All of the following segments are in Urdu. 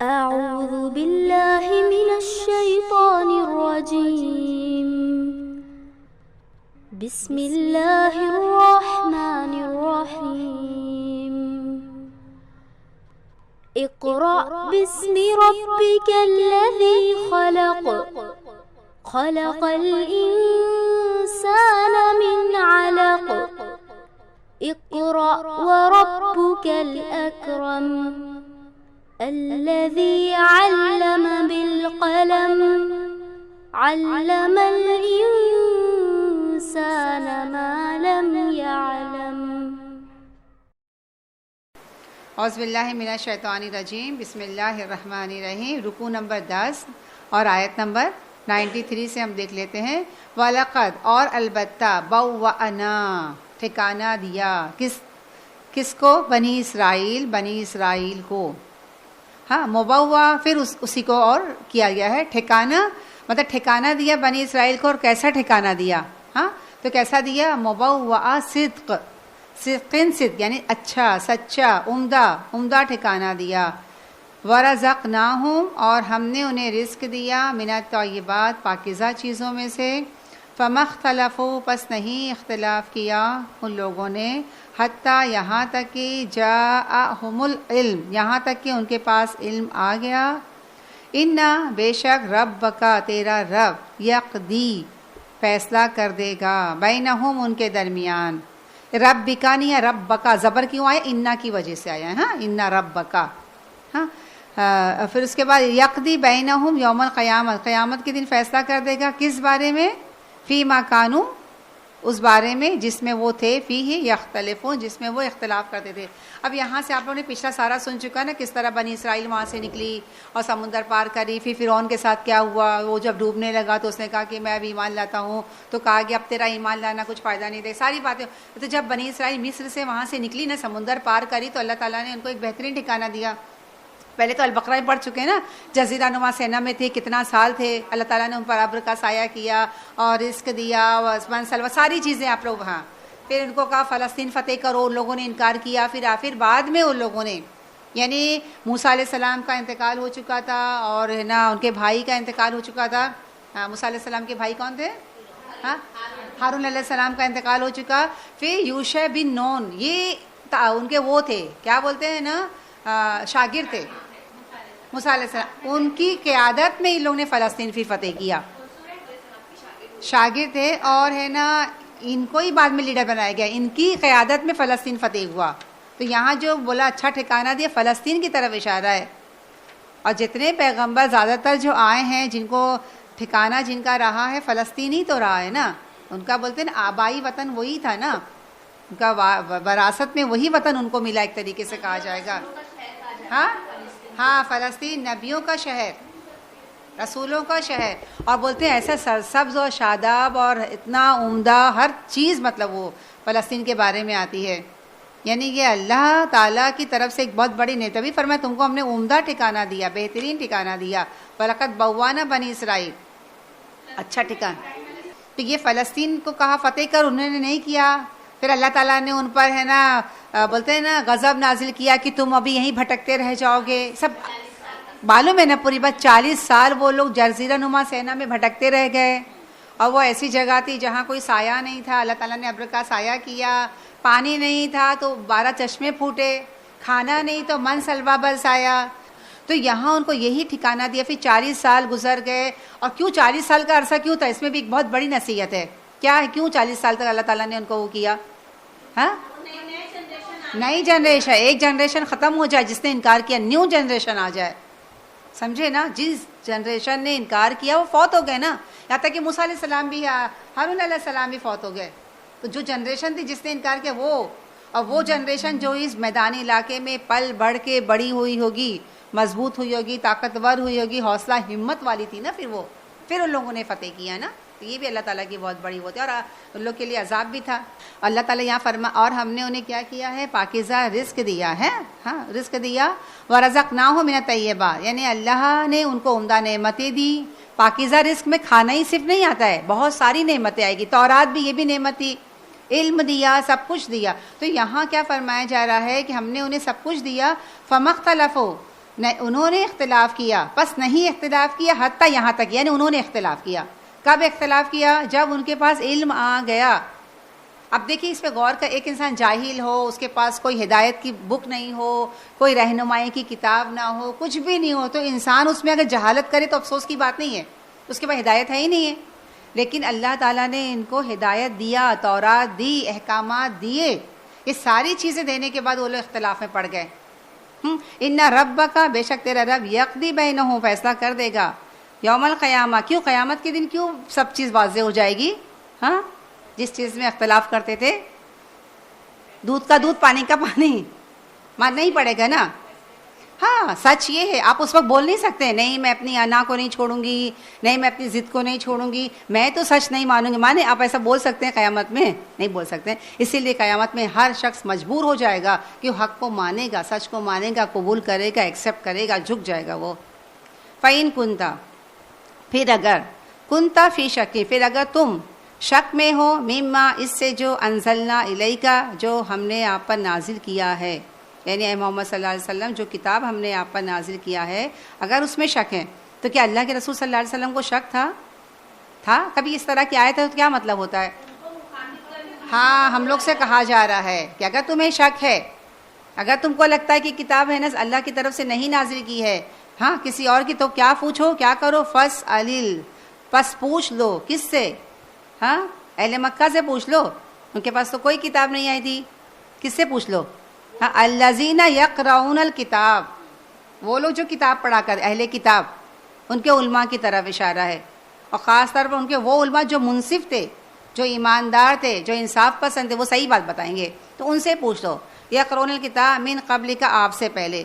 أعوذ بالله من الشيطان الرجيم. بسم الله الرحمن الرحيم. اقرأ باسم ربك الذي خلق. خلق الإنسان من علق. اقرأ وربك الأكرم. الذي علم بالقلم. علم الإنسان ما لم يعلم. اعوذ باللہ من الشیطان الرجیم. بسم اللہ الرحمن الرحیم. رکوع نمبر 10 اور آیت نمبر 93 سے ہم دیکھ لیتے ہیں. وَلَقَدْ اور البتہ بَوَّأْنَا ٹھکانہ دیا. کس کو؟ بنی اسرائیل کو. ہاں مبوّا پھر اسی کو اور کیا گیا ہے ٹھکانہ، مطلب ٹھکانہ دیا بنی اسرائیل کو. اور کیسا ٹھکانہ دیا؟ ہاں تو کیسا دیا؟ مبوّا صدق یعنی اچھا، سچا، عمدہ ٹھکانہ دیا. وَرَزَقْنَاهُمْ اور ہم نے انہیں رزق دیا مِنَ الطَّیِّبَاتِ پاکیزہ چیزوں میں سے. فَمَا اخْتَلَفُوا پس نہیں اختلاف کیا ان لوگوں نے، حتیٰ یہاں تک کہ جاءہم العلم یہاں تک کہ ان کے پاس علم آ گیا. اِنَّا بے شک ربک تیرا رب یقضی فیصلہ کر دے گا بینہم ان کے درمیان. ربکا نہیں ہے ربکا، زبر کیوں آیا؟ انا کی وجہ سے آیا ہے. ہاں انا ربکا. ہاں پھر اس کے بعد یقضی بینہم یوم القیامت قیامت کے دن فیصلہ کر دے گا. کس بارے میں؟ فی ما کانوا اس بارے میں جس میں وہ تھے، فیہ یختلفون جس میں وہ اختلاف کرتے تھے. اب یہاں سے آپ لوگوں نے پچھلا سارا سن چکا نا کس طرح بنی اسرائیل وہاں سے نکلی اور سمندر پار کری. پھر فرعون کے ساتھ کیا ہوا؟ وہ جب ڈوبنے لگا تو اس نے کہا کہ میں اب ایمان لاتا ہوں، تو کہا کہ اب تیرا ایمان لانا کچھ فائدہ نہیں دے. ساری باتیں تو جب بنی اسرائیل مصر سے وہاں سے نکلی نا، سمندر پار کری، تو اللہ تعالیٰ نے ان کو ایک بہترین ٹھکانہ دیا. پہلے تو البقرہ میں پڑھ چکے ہیں نا، جزیرہ نما صحرا میں تھے، کتنا سال تھے. اللہ تعالیٰ نے ان پر ابر کا سایہ کیا اور رزق دیا، آسمان سلوا ساری چیزیں آپ لوگ وہاں. پھر ان کو کہا فلسطین فتح کرو، ان لوگوں نے انکار کیا. پھر بعد میں ان لوگوں نے، یعنی موسیٰ علیہ السلام کا انتقال ہو چکا تھا اور ہے نا ان کے بھائی کا انتقال ہو چکا تھا. موسیٰ علیہ السلام کے بھائی کون تھے؟ ہارون علیہ السلام کا انتقال ہو چکا. پھر یوشع بن نون یہ ان کے وہ تھے، کیا بولتے ہیں نا، شاگرد تھے موسیٰ علیہ السلام. ان کی قیادت میں ان لوگوں نے فلسطین پھر فتح کیا. شاگرد تھے اور ہے نا ان کو ہی بعد میں لیڈر بنایا گیا. ان کی قیادت میں فلسطین فتح ہوا. تو یہاں جو بولا اچھا ٹھکانہ دیا، فلسطین کی طرف اشارہ ہے. اور جتنے پیغمبر زیادہ تر جو آئے ہیں جن کو ٹھکانہ جن کا رہا ہے فلسطین ہی تو رہا ہے نا. ان کا بولتے ہیں نا آبائی وطن وہی تھا نا، ان کا وراثت میں وہی وطن ان کو ملا، ایک طریقے سے کہا جائے گا. ہاں فلسطین نبیوں کا شہر، رسولوں کا شہر. اور بولتے ہیں ایسا سرسبز اور شاداب اور اتنا عمدہ ہر چیز، مطلب وہ فلسطین کے بارے میں آتی ہے. یعنی یہ اللہ تعالیٰ کی طرف سے ایک بہت بڑی نعمت. بھی فرمایا تم کو ہم نے عمدہ ٹھکانہ دیا، بہترین ٹھکانہ دیا. وَلَقَدْ بَوَّأْنَا بنی اسرائیل اچھا ٹھکانہ. تو یہ فلسطین کو کہا فتح کر، انہوں نے نہیں کیا. پھر اللہ تعالیٰ نے ان پر ہے نا بولتے ہیں نا غضب نازل کیا کہ تم ابھی یہیں بھٹکتے رہ جاؤ گے. سب معلوم ہے نا پوری بات. 40 سال وہ لوگ جزیرہ نما صحرا میں بھٹکتے رہ گئے. اور وہ ایسی جگہ تھی جہاں کوئی سایہ نہیں تھا. اللہ تعالیٰ نے ابر کا سایہ کیا. پانی نہیں تھا تو 12 چشمے پھوٹے. کھانا نہیں تو من سلوا برسایا. تو یہاں ان کو یہی ٹھکانہ دیا. پھر 40 سال گزر گئے. اور کیوں 40 سال کا عرصہ کیوں تھا؟ اس میں بھی ایک بہت بڑی نصیحت ہے. کیا ہے؟ کیوں 40 سال تک اللہ تعالیٰ نے ان کو وہ کیا؟ ہاں نئی جنریشن، ایک جنریشن ختم ہو جائے جس نے انکار کیا، نیو جنریشن آ جائے. سمجھے نا؟ جس جنریشن نے انکار کیا وہ فوت ہو گئے نا. یہاں تک کہ موسیٰ علیہ السلام بھی، ہارون علیہ السلام بھی فوت ہو گئے. تو جو جنریشن تھی جس نے انکار کیا وہ، اور وہ جنریشن جو اس میدانی علاقے میں پل بڑھ کے بڑی ہوئی ہوگی، مضبوط ہوئی ہوگی، طاقتور ہوئی ہوگی، حوصلہ ہمت والی تھی نا. پھر ان لوگوں نے فتح کیا نا. تو یہ بھی اللہ تعالیٰ کی بہت بڑی ہوتی ہے. اور ان لوگ کے لیے عذاب بھی تھا. اللہ تعالیٰ یہاں فرما اور ہم نے انہیں کیا کیا ہے؟ پاکیزہ رزق دیا ہے. ہاں رزق دیا. وَرَزَقْنَاهُمْ مِنَ الطَّیِّبَاتِ یعنی اللہ نے ان کو عمدہ نعمتیں دی. پاکیزہ رزق میں کھانا ہی صرف نہیں آتا ہے، بہت ساری نعمتیں آئے گی. تورات بھی یہ بھی نعمت تھی. علم دیا، سب کچھ دیا. تو یہاں کیا فرمایا جا رہا ہے کہ ہم نے انہیں سب کچھ دیا. فَمَا اخْتَلَفُوا انہوں نے اختلاف کیا، پس نہیں اختلاف کیا حتیٰ یہاں تک، یعنی انہوں نے اختلاف کیا. کب اختلاف کیا؟ جب ان کے پاس علم آ گیا. اب دیکھیے اس پہ غور کر، ایک انسان جاہل ہو، اس کے پاس کوئی ہدایت کی بک نہیں ہو، کوئی رہنمائی کی کتاب نہ ہو، کچھ بھی نہیں ہو، تو انسان اس میں اگر جہالت کرے تو افسوس کی بات نہیں ہے، اس کے پاس ہدایت ہے ہی نہیں ہے. لیکن اللہ تعالیٰ نے ان کو ہدایت دیا، تورات دی، احکامات دیے. یہ ساری چیزیں دینے کے بعد وہ لوگ اختلاف میں پڑ گئے. ان ربک، بے شک تیرا رب، یقضی بینہم، فیصلہ کر دے گا یوم القیامہ. کیوں قیامت کے دن کیوں سب چیز واضح ہو جائے گی؟ ہاں، جس چیز میں اختلاف کرتے تھے، دودھ کا دودھ پانی کا پانی، ماننا ہی پڑے گا نا. ہاں سچ یہ ہے، آپ اس وقت بول نہیں سکتے نہیں میں اپنی انا کو نہیں چھوڑوں گی، نہیں میں اپنی ضد کو نہیں چھوڑوں گی، میں تو سچ نہیں مانوں گی. مانے آپ ایسا بول سکتے ہیں قیامت میں؟ نہیں بول سکتے. اسی لیے قیامت میں ہر شخص مجبور ہو جائے گا کہ وہ حق کو مانے گا، سچ کو مانے گا، قبول کرے گا، ایکسیپٹ کرے گا، جھک جائے گا وہ. فَإِن كُنْتَ، پھر اگر، کنتا فی شک، پھر اگر تم شک میں ہو، مما، اس سے جو انزلنا الیک، جو ہم نے آپ پر نازل کیا ہے، یعنی اے محمد صلی اللہ علیہ وسلم جو کتاب ہم نے آپ پر نازل کیا ہے، اگر اس میں شک ہے تو کیا اللہ کے رسول صلی اللہ علیہ وسلم کو شک تھا کبھی اس طرح کی آیت ہے تو کیا مطلب ہوتا ہے؟ ہاں ہم لوگ سے کہا جا رہا ہے کہ اگر تمہیں شک ہے، اگر تم کو لگتا ہے کہ کتاب ہے نا اللہ کی طرف سے نہیں نازل کی ہے، ہاں کسی اور کی، تو کیا پوچھو، کیا کرو، فَاسْأَلِ، پس پوچھ لو. کس سے؟ ہاں اہل مکہ سے پوچھ لو، ان کے پاس تو کوئی کتاب نہیں آئی تھی. کس سے پوچھ لو؟ ہاں الذین یقرؤون الکتاب، وہ لوگ جو کتاب پڑھا کر، اہل کتاب، ان کے علماء کی طرف اشارہ ہے. اور خاص طور پر ان کے وہ علماء جو منصف تھے، جو ایماندار تھے، جو انصاف پسند تھے، وہ صحیح بات بتائیں گے، تو ان سے پوچھ لو. یقرؤون الکتاب من قبلک، آپ سے پہلے،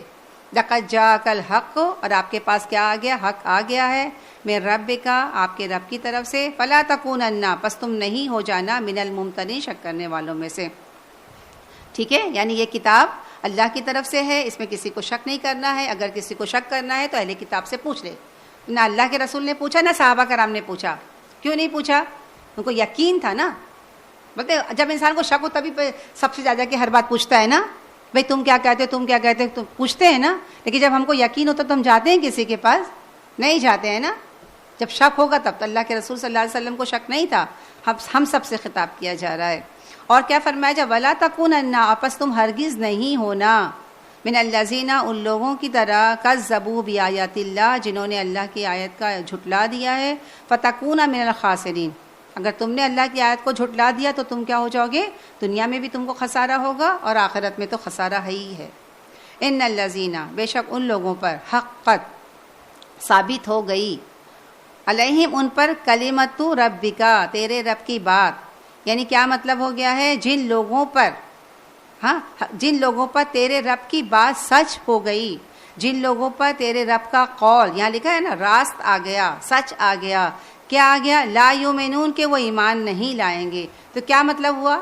لقد جاءک الحق، اور آپ کے پاس کیا آ گیا؟ حق آ گیا ہے، من ربک، آپ کے رب کی طرف سے، فلا تکونن، پس تم نہیں ہو جانا، من الممترین، شک کرنے والوں میں سے. ٹھیک ہے، یعنی یہ کتاب اللہ کی طرف سے ہے، اس میں کسی کو شک نہیں کرنا ہے. اگر کسی کو شک کرنا ہے تو اہل کتاب سے پوچھ لے. نہ اللہ کے رسول نے پوچھا، نہ صحابہ کرام نے پوچھا. کیوں نہیں پوچھا؟ ان کو یقین تھا نا. بلکہ جب انسان کو شک ہو تبھی سب سے زیادہ کہ ہر بات پوچھتا ہے نا، بھائی تم کیا کہتے ہو، تم کیا کہتے ہو، تو پوچھتے ہیں نا. لیکن جب ہم کو یقین ہوتا تو ہم جاتے ہیں کسی کے پاس؟ نہیں جاتے ہیں نا. جب شک ہوگا تب تو اللہ کے رسول صلی اللہ علیہ وسلم کو شک نہیں تھا. ہم سب سے خطاب کیا جا رہا ہے. اور کیا فرمایا جا؟ وَلَا تَكُونَنَّ، آپس تم ہرگز نہیں ہونا، من الذین، ان لوگوں کی طرح، کذبوا بآیات اللہ، جنہوں نے اللہ کی آیت کا جھٹلا دیا ہے، فَتَكُونَ مِنَ الْخَاسِرِينَ، اگر تم نے اللہ کی آیت کو جھٹلا دیا تو تم کیا ہو جاؤ گے؟ دنیا میں بھی تم کو خسارہ ہوگا اور آخرت میں تو خسارہ ہے ہی ہے. ان الذین، بے شک ان لوگوں پر، حقت، ثابت ہو گئی، علیہم، ان پر، کلمۃ ربک، تیرے رب کی بات. یعنی کیا مطلب ہو گیا ہے؟ جن لوگوں پر، ہاں جن لوگوں پر تیرے رب کی بات سچ ہو گئی، جن لوگوں پر تیرے رب کا قول، یہاں لکھا ہے نا، راست آ گیا، سچ آ گیا. کیا آ گیا؟ لا یؤمنون، کہ وہ ایمان نہیں لائیں گے. تو کیا مطلب ہوا؟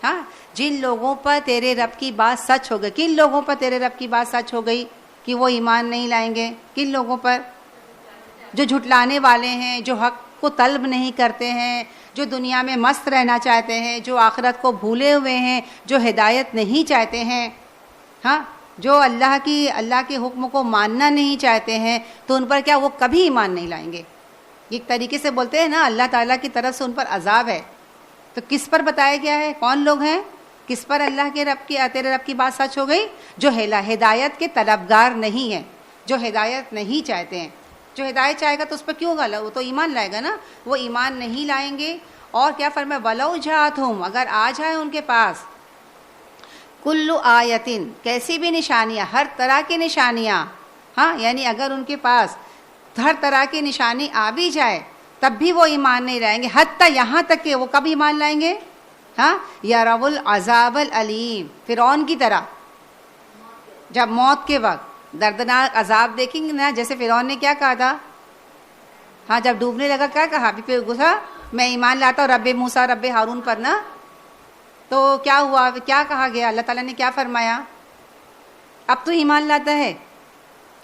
ہاں جن لوگوں پر تیرے رب کی بات سچ ہو گئی. کن لوگوں پر تیرے رب کی بات سچ ہو گئی کہ وہ ایمان نہیں لائیں گے؟ کن لوگوں پر؟ جو جھٹلانے والے ہیں، جو حق کو طلب نہیں کرتے ہیں، جو دنیا میں مست رہنا چاہتے ہیں، جو آخرت کو بھولے ہوئے ہیں، جو ہدایت نہیں چاہتے ہیں، ہاں جو اللہ کے حکم کو ماننا نہیں چاہتے ہیں، تو ان پر کیا؟ وہ کبھی ایمان نہیں لائیں گے. ایک طریقے سے بولتے ہیں نا، اللہ تعالیٰ کی طرف سے ان پر عذاب ہے. تو کس پر بتایا گیا ہے؟ کون لوگ ہیں؟ کس پر اللہ کے رب کی، تیرے رب کی بات سچ ہو گئی؟ جو ہدایت کے طلبگار نہیں ہیں، جو ہدایت نہیں چاہتے ہیں. جو ہدایت چاہے گا تو اس پر کیوں ہوگا؟ وہ تو ایمان لائے گا نا. وہ ایمان نہیں لائیں گے. اور کیا فرمایا؟ وَلَوْ جَاءَتْهُمْ، اگر آ جائے ان کے پاس، کُلُّ آیَةٍ، کیسی بھی نشانیاں، ہر طرح کی نشانیاں، ہاں یعنی اگر ان کے پاس ہر طرح کی نشانی آ بھی جائے تب بھی وہ ایمان نہیں لائیں گے. حتیٰ یہاں تک کہ وہ کب ایمان لائیں گے؟ ہاں یَرَوُا الْعَذَابَ الْأَلِیمَ، فرعون کی طرح، جب موت کے وقت دردناک عذاب دیکھیں گے نا. جیسے فرعون نے کیا کہا تھا؟ ہاں جب ڈوبنے لگا کیا کہا؟ پھر غصہ، میں ایمان لاتا ہوں رب موسیٰ رب ہارون پر نا. تو کیا ہوا؟ کیا کہا گیا؟ اللہ تعالیٰ نے کیا فرمایا؟ اب تو ایمان لاتا ہے،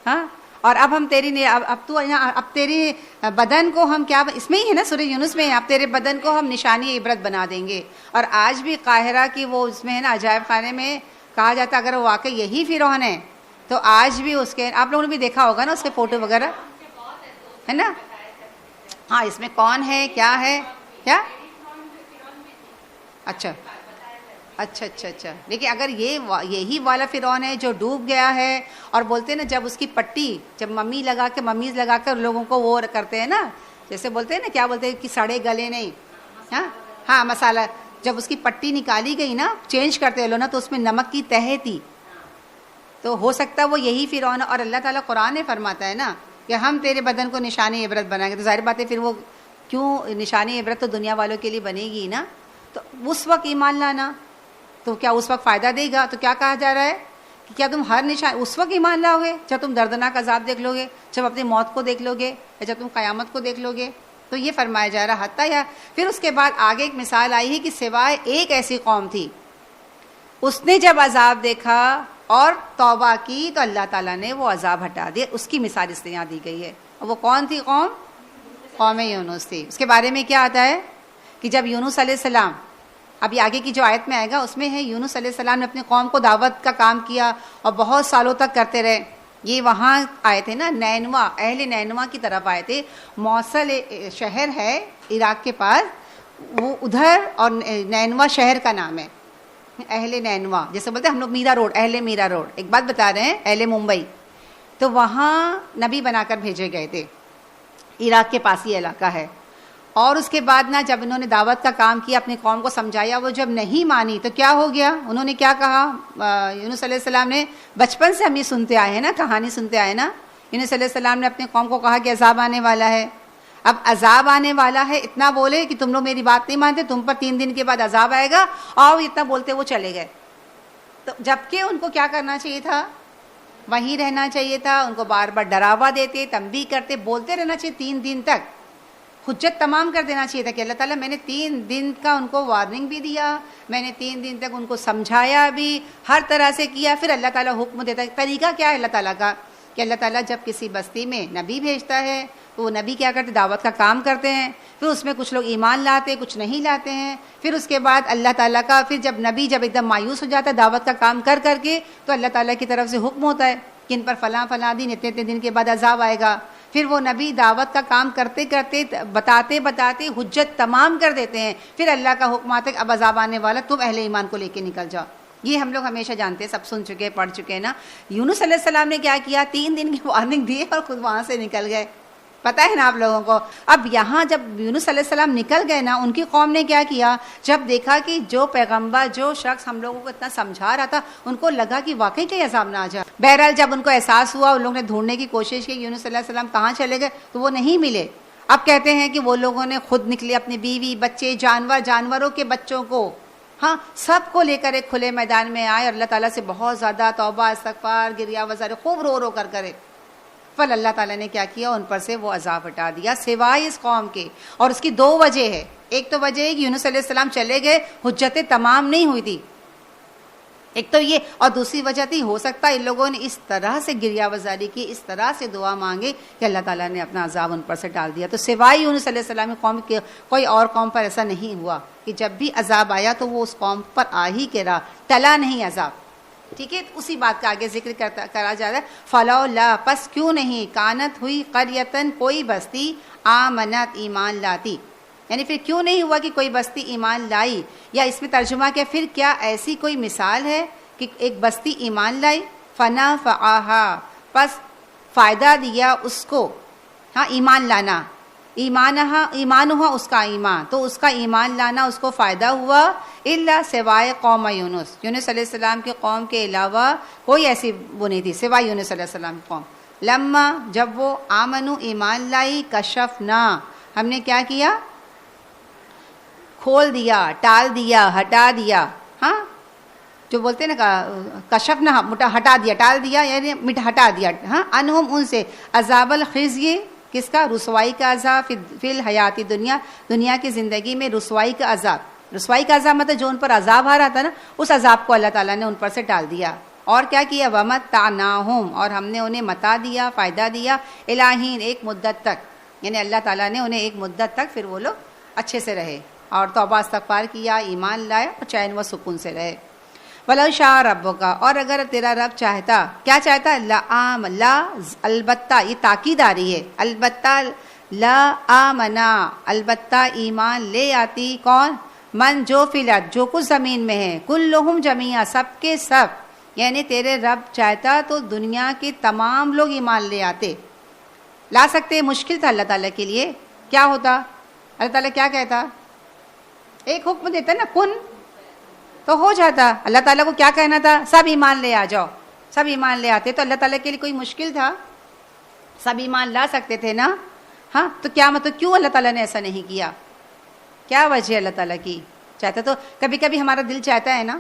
ہاں اور اب ہم اب تیری بدن کو ہم کیا، اس میں ہی ہے نا سورہ یونس میں، اب تیرے بدن کو ہم نشانی عبرت بنا دیں گے. اور آج بھی قاہرہ کی وہ اس میں ہے نا عجائب خانے میں کہا جاتا ہے اگر وہ واقعی یہی فرعون ہے تو آج بھی اس کے آپ لوگوں نے بھی دیکھا ہوگا نا اس کے فوٹو وغیرہ ہے نا. ہاں اس میں کون ہے کیا ہے کیا اچھا اچھا اچھا اچھا. دیکھیے اگر یہی والا فرعون ہے جو ڈوب گیا ہے اور بولتے ہیں نا جب اس کی پٹی جب ممیز لگا کر لوگوں کو وہ کرتے ہیں نا جیسے بولتے ہیں نا کیا بولتے ہیں کہ سڑے گلے نہیں ہاں مسالہ جب اس کی پٹی نکالی گئی نا چینج کرتے ہیں لوگ نا تو اس میں نمک کی تہہ تھی. تو ہو سکتا ہے وہ یہی فرعون اور اللہ تعالیٰ قرآن میں فرماتا ہے نا کہ ہم تیرے بدن کو نشانی عبرت بنائیں گے. تو ظاہر بات ہے پھر وہ کیوں نشانی عبرت تو دنیا والوں کے لیے بنے گی نا. تو اس وقت ایمان لانا تو کیا اس وقت فائدہ دے گا. تو کیا کہا جا رہا ہے کہ کیا تم ہر نشان اس وقت ایمان لاؤ گے جب تم دردناک عذاب دیکھ لو گے, جب اپنی موت کو دیکھ لو گے, یا جب تم قیامت کو دیکھ لو گے. تو یہ فرمایا جا رہا حتیٰ یا پھر اس کے بعد آگے ایک مثال آئی ہے کہ سوائے ایک ایسی قوم تھی اس نے جب عذاب دیکھا اور توبہ کی تو اللہ تعالیٰ نے وہ عذاب ہٹا دیا. اس کی مثال اس نے یہاں دی گئی ہے. وہ کون تھی قوم یونس تھی. اس کے بارے میں کیا آتا ہے کہ جب یونس علیہ السلام ابھی آگے کی جو آیت میں آئے گا اس میں ہے یونس علیہ السلام نے اپنی قوم کو دعوت کا کام کیا اور بہت سالوں تک کرتے رہے. یہ وہاں آئے تھے نا نینوا, اہل نینوا کی طرف آئے تھے. موصل شہر ہے عراق کے پاس, وہ ادھر اور نینوا شہر کا نام ہے اہل نینوا. جیسے بولتے ہیں ہم لوگ میرا روڈ, اہل میرا روڈ. ایک بات بتا رہے ہیں اہل ممبئی. تو وہاں نبی بنا کر بھیجے گئے تھے, عراق کے پاس یہ علاقہ ہے. اور اس کے بعد نا جب انہوں نے دعوت کا کام کیا اپنی قوم کو سمجھایا, وہ جب نہیں مانی تو کیا ہو گیا. انہوں نے کیا کہا, یونس علیہ السلام نے بچپن سے ہم یہ سنتے آئے ہیں نا, کہانی سنتے آئے نا. یونس علیہ السلام نے اپنی قوم کو کہا کہ عذاب آنے والا ہے. اب عذاب آنے والا ہے اتنا بولے کہ تم لوگ میری بات نہیں مانتے, تم پر 3 دن کے بعد عذاب آئے گا, اور اتنا بولتے وہ چلے گئے. تو جبکہ ان کو کیا کرنا چاہیے تھا, وہیں رہنا چاہیے تھا. ان کو بار بار ڈراوا دیتے, تنبیہ کرتے, بولتے رہنا چاہیے 3 دن تک. حجت تمام کر دینا چاہیے تھا کہ اللہ تعالیٰ میں نے 3 دن کا ان کو وارننگ بھی دیا, میں نے 3 دن تک ان کو سمجھایا بھی, ہر طرح سے کیا. پھر اللہ تعالیٰ حکم دیتا ہے. طریقہ کیا ہے اللہ تعالیٰ کا کہ اللہ تعالیٰ جب کسی بستی میں نبی بھیجتا ہے تو وہ نبی کیا کرتے, دعوت کا کام کرتے ہیں. پھر اس میں کچھ لوگ ایمان لاتے, کچھ نہیں لاتے ہیں. پھر اس کے بعد اللہ تعالیٰ کا پھر جب نبی ایک دم مایوس ہو جاتا ہے دعوت کا کام کر کر کے, تو اللہ تعالیٰ کی طرف سے حکم ہوتا ہے کہ ان پر فلاں دن اتنے دن کے بعد عذاب آئے گا. پھر وہ نبی دعوت کا کام کرتے کرتے بتاتے حجت تمام کر دیتے ہیں. پھر اللہ کا حکم آتا ہے کہ اب عذاب آنے والا, تم اہل ایمان کو لے کے نکل جاؤ. یہ ہم لوگ ہمیشہ جانتے ہیں, سب سن چکے, پڑھ چکے ہیں نا. یونس علیہ السلام نے کیا کیا, 3 دن کی وارننگ دی اور خود وہاں سے نکل گئے. پتہ ہے نا آپ لوگوں کو. اب یہاں جب یونس علیہ السلام نکل گئے نا, ان کی قوم نے کیا کیا, جب دیکھا کہ جو پیغمبر جو شخص ہم لوگوں کو اتنا سمجھا رہا تھا, ان کو لگا کہ واقعی کوئی عذاب نہ آ جائے. بہرحال جب ان کو احساس ہوا, ان لوگوں نے ڈھونڈنے کی کوشش کی یونس علیہ السلام کہاں چلے گئے, تو وہ نہیں ملے. اب کہتے ہیں کہ وہ لوگوں نے خود نکلے, اپنی بیوی, بچے, جانوروں کے بچوں کو, سب کو لے کر ایک کھلے میدان میں آئے اور اللہ تعالیٰ سے بہت زیادہ توبہ استغفار گریہ وزار خوب رو کر کرے. پھر اللہ تعالیٰ نے کیا کیا, ان پر سے وہ عذاب ہٹا دیا سوائے اس قوم کے. اور اس کی 2 وجہ ہے. ایک تو وجہ ہے کہ یونس علیہ السلام چلے گئے, حجتیں تمام نہیں ہوئی تھی, ایک تو یہ. اور دوسری وجہ تھی, ہو سکتا ہے ان لوگوں نے اس طرح سے گریہ وزاری کی, اس طرح سے دعا مانگے کہ اللہ تعالیٰ نے اپنا عذاب ان پر سے ڈال دیا. تو سوائے یونس علیہ السلام کی قوم کے کوئی اور قوم پر ایسا نہیں ہوا کہ جب بھی عذاب آیا تو وہ اس قوم پر آ ہی کے رہا, ٹلا نہیں عذاب. ٹھیک ہے, اسی بات کا آگے ذکر کرا جا رہا ہے. فلولا, پس کیوں نہیں, کانت ہوئی قریتن, کوئی بستی, آمنت, ایمان لاتی. یعنی پھر کیوں نہیں ہوا کہ کوئی بستی ایمان لائی, یا اس میں ترجمہ کیا, پھر کیا ایسی کوئی مثال ہے کہ ایک بستی ایمان لائی, فنفعہا, پس فائدہ دیا اس کو, ایمان لانا, ایمانہا اس کا ایمان, تو اس کا ایمان لانا اس کو فائدہ ہوا, الا سوائے قوم یونس علیہ السلام کی قوم کے علاوہ کوئی ایسی وہ نہیں تھی سوائے یونس علیہ السلام کی قوم. لما, جب وہ آمنو ایمان لائی, کشفنا, ہم نے کیا کیا, کھول دیا, ٹال دیا, ہٹا دیا. جو بولتے ہیں نا کشفنا, ہٹا دیا, ٹال دیا یعنی ہٹا دیا, انہم, ان سے, عذاب الخزی, کس کا, رسوائی کا عذاب, فی الحیاتی دنیا, دنیا کی زندگی میں رسوائی کا عذاب. رسوائی کا عذاب مطلب جو ان پر عذاب آ رہا تھا نا, اس عذاب کو اللہ تعالیٰ نے ان پر سے ٹال دیا. اور کیا کیا, ومتعناہم, اور ہم نے انہیں متا دیا, فائدہ دیا, الہین, ایک مدت تک. یعنی اللہ تعالیٰ نے انہیں ایک مدت تک پھر وہ لوگ اچھے سے رہے اور توبہ استغفار کیا, ایمان لائے اور چین و سکون سے رہے. وَلَوْ شَاءَ رَبُّكَ، اور اگر تیرا رب چاہتا، کیا چاہتا؟ لا البتہ، یہ تاکید آ رہی ہے، البتہ لا آمنا، البتہ ایمان لے آتی کون؟ من جو فی الارض، جو کچھ زمین میں ہے، کلہم جمیعا، سب کے سب، یعنی تیرے رب چاہتا تو دنیا کے تمام لوگ ایمان لے آتے، لا سکتے، مشکل تھا اللہ تعالیٰ کے لیے، کیا ہوتا؟ اللہ تعالیٰ کیا کہتا؟ ایک حکم دیتا نا، کن، تو ہو جاتا۔ اللہ تعالیٰ کو کیا کہنا تھا؟ سب ایمان لے آ جاؤ، سب ایمان لے آتے، تو اللہ تعالیٰ کے لیے کوئی مشکل تھا؟ سب ایمان لا سکتے تھے نا، ہاں، تو کیا مطلب کیوں اللہ تعالیٰ نے ایسا نہیں کیا؟ کیا وجہ ہے اللہ تعالیٰ کی؟ چاہتا تو کبھی کبھی ہمارا دل چاہتا ہے نا،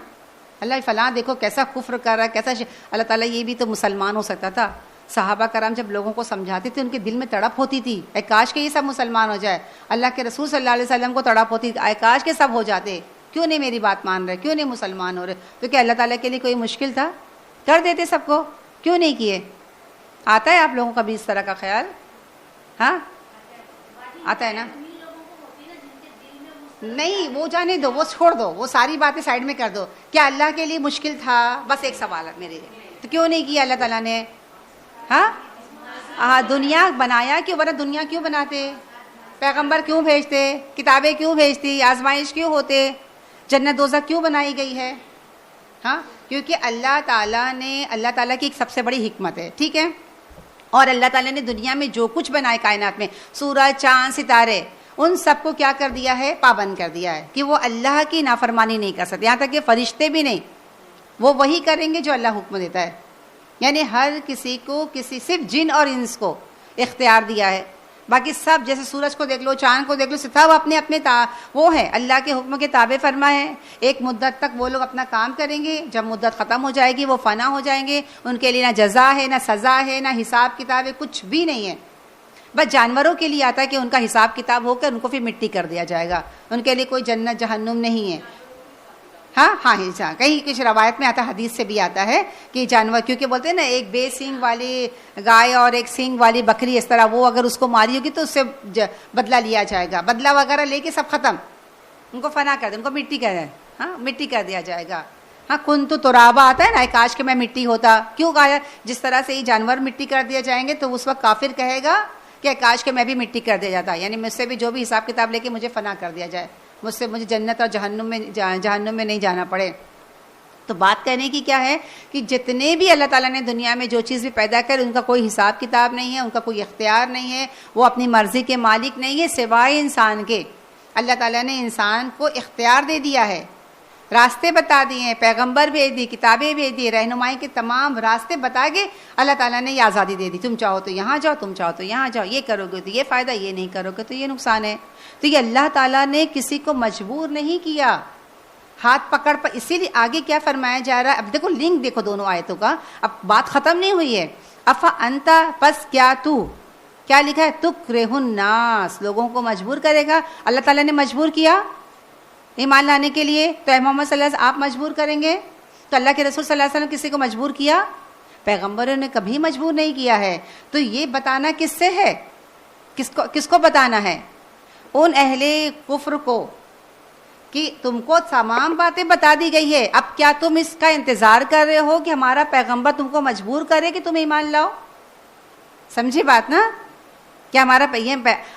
اللہ فلاں دیکھو کیسا کفر کر رہا ہے، کیسا اللہ تعالیٰ یہ بھی تو مسلمان ہو سکتا تھا۔ صحابہ کرام جب لوگوں کو سمجھاتے تھے ان کے دل میں تڑپ ہوتی تھی، اے کاش کہ یہ سب مسلمان ہو جائے۔ اللہ کے رسول صلی اللہ علیہ وسلم کو تڑپ ہوتی تھی، اے کاش کہ سب ہو جاتے، کیوں نہیں میری بات مان رہے، کیوں نہیں مسلمان ہو رہے؟ تو کیا اللہ تعالیٰ کے لیے کوئی مشکل تھا؟ کر دیتے سب کو، کیوں نہیں کیے؟ آتا ہے آپ لوگوں کا بھی اس طرح کا خیال؟ ہاں آتا ہے نا؟ نہیں، وہ جانے دو، وہ چھوڑ دو، وہ ساری باتیں سائڈ میں کر دو۔ کیا اللہ کے لیے مشکل تھا؟ بس ایک سوال ہے میرے لیے، تو کیوں نہیں کیا اللہ تعالیٰ نے؟ ہاں دنیا بنایا کیوں؟ ورنہ دنیا کیوں بناتے؟ پیغمبر کیوں بھیجتے؟ کتابیں کیوں بھیجتی؟ آزمائش کیوں ہوتے؟ جنت دوزخ کیوں بنائی گئی ہے؟ ہاں، کیونکہ اللہ تعالیٰ کی ایک سب سے بڑی حکمت ہے، ٹھیک ہے؟ اور اللہ تعالیٰ نے دنیا میں جو کچھ بنائے کائنات میں، سورج، چاند، ستارے، ان سب کو کیا کر دیا ہے؟ پابند کر دیا ہے کہ وہ اللہ کی نافرمانی نہیں کر سکتے، یہاں تک کہ فرشتے بھی نہیں، وہ وہی کریں گے جو اللہ حکم دیتا ہے۔ یعنی ہر کسی کو، صرف جن اور انس کو اختیار دیا ہے، باقی سب جیسے سورج کو دیکھ لو، چاند کو دیکھ لو، ستارے، وہ اپنے وہ ہیں اللہ کے حکم کے تابع فرما ہے۔ ایک مدت تک وہ لوگ اپنا کام کریں گے، جب مدت ختم ہو جائے گی وہ فنا ہو جائیں گے، ان کے لیے نہ جزا ہے، نہ سزا ہے، نہ حساب کتاب ہے، کچھ بھی نہیں ہے۔ بس جانوروں کے لیے آتا ہے کہ ان کا حساب کتاب ہو کر ان کو پھر مٹی کر دیا جائے گا، ان کے لیے کوئی جنت جہنم نہیں ہے۔ ہاں کہیں کچھ روایت میں آتا ہے، حدیث سے بھی آتا ہے کہ جانور، کیونکہ بولتے ہیں نا ایک بے سینگ والی گائے اور ایک سینگ والی بکری، اس طرح وہ اگر اس کو ماری ہوگی تو اس سے بدلہ لیا جائے گا، بدلہ وغیرہ لے کے سب ختم، ان کو فنا کر دیں، ان کو مٹی کر دیں، ہاں مٹی کر دیا جائے گا۔ ہاں کنتو ترابا آتا ہے نا، کاش کہ میں مٹی ہوتا، کیوں کہا؟ جس طرح سے یہ جانور مٹی کر دیا جائیں گے تو اس وقت کافر کہے گا کہ کاش کہ میں بھی مٹی کر دیا جاتا، یعنی مجھ سے بھی جو بھی حساب کتاب لے کے مجھے فنا کر دیا جائے، مجھے جنت اور جہنم میں نہیں جانا پڑے۔ تو بات کہنے کی کیا ہے کہ جتنے بھی اللہ تعالیٰ نے دنیا میں جو چیز بھی پیدا کر، ان کا کوئی حساب کتاب نہیں ہے، ان کا کوئی اختیار نہیں ہے، وہ اپنی مرضی کے مالک نہیں ہے سوائے انسان کے۔ اللہ تعالیٰ نے انسان کو اختیار دے دیا ہے، راستے بتا دیے ہیں، پیغمبر بھیج دی، کتابیں بھیج دی، رہنمائی کے تمام راستے بتا کے اللہ تعالیٰ نے یہ آزادی دے دی، تم چاہو تو یہاں جاؤ، تم چاہو تو یہاں جاؤ، یہ کرو گے تو یہ فائدہ، یہ نہیں کرو گے تو یہ نقصان ہے۔ تو یہ اللہ تعالیٰ نے کسی کو مجبور نہیں کیا، ہاتھ پکڑ پر۔ اسی لیے آگے کیا فرمایا جا رہا ہے، اب دیکھو لنک دیکھو دونوں آیتوں کا، اب بات ختم نہیں ہوئی ہے۔ افا انتا، پس کیا تو، کیا لکھا ہے؟ تکرہ الناس، لوگوں کو مجبور کرے گا۔ اللہ تعالیٰ نے مجبور کیا ایمان لانے کے لیے، تو اے محمد صلی اللہ علیہ وسلم آپ مجبور کریں گے؟ تو اللہ کے رسول صلی اللہ علیہ وسلم کسی کو مجبور کیا؟ پیغمبروں نے کبھی مجبور نہیں کیا ہے۔ تو یہ بتانا کس سے ہے؟ کس کو بتانا ہے؟ ان اہل کفر کو، کہ تم کو تمام باتیں بتا دی گئی ہے، اب کیا تم اس کا انتظار کر رہے ہو کہ ہمارا پیغمبر تم کو مجبور کرے کہ تم ایمان لاؤ؟ سمجھی بات نا؟ کہ ہمارا